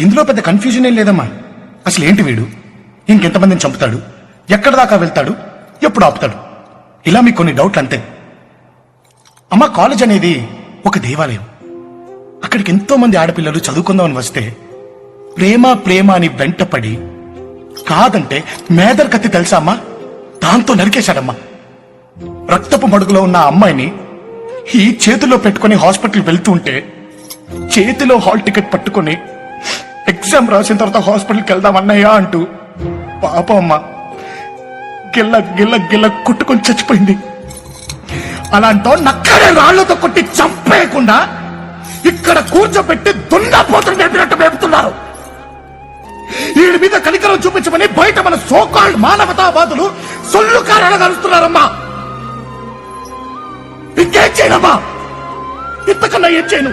ఇందులో పెద్ద కన్ఫ్యూజన్ ఏం లేదమ్మా. అసలు ఏంటి వీడు, ఇంకెంతమందిని చంపుతాడు, ఎక్కడ దాకా వెళ్తాడు, ఎప్పుడు ఆపుతాడు, ఇలా మీకు కొన్ని డౌట్లు అంతే. అమ్మా, కాలేజ్ అనేది ఒక దేవాలయం. అక్కడికి ఎంతో మంది ఆడపిల్లలు చదువుకుందామని వస్తే ప్రేమ ప్రేమ అని వెంటపడి కాదంటే మేదర్ కత్తి తెలుసా అమ్మా, దాంతో నరికేశాడమ్మా. రక్తపు మడుగులో ఉన్న ఆ అమ్మాయిని ఈ చేతిలో పెట్టుకుని హాస్పిటల్ వెళ్తూ ఉంటే చేతిలో హాల్ టికెట్ పట్టుకుని ఎగ్జామ్ రాసిన తర్వాత హాస్పిటల్కి వెళ్దాం అన్నయ్యా అంటూ పాపం అమ్మ గిల్ల గిల్ల గిల్ల కొట్టుకొని చచ్చిపోయింది. అలాంటో నక్కడే రాళ్లతో కొట్టి చంపేయకుండా ఇక్కడ కూర్చోబెట్టి దున్నపోతులు మేపినట్టు మేపుతున్నారు. వీడి మీద కనికరం చూపించమని బయట మన సోకాల్డ్ మానవతావాదులు సొల్లు కారాలు కలుస్తున్నారమ్మా. ఇంకేం చేయనమ్మా, ఇంతకన్నా ఏం చేయను.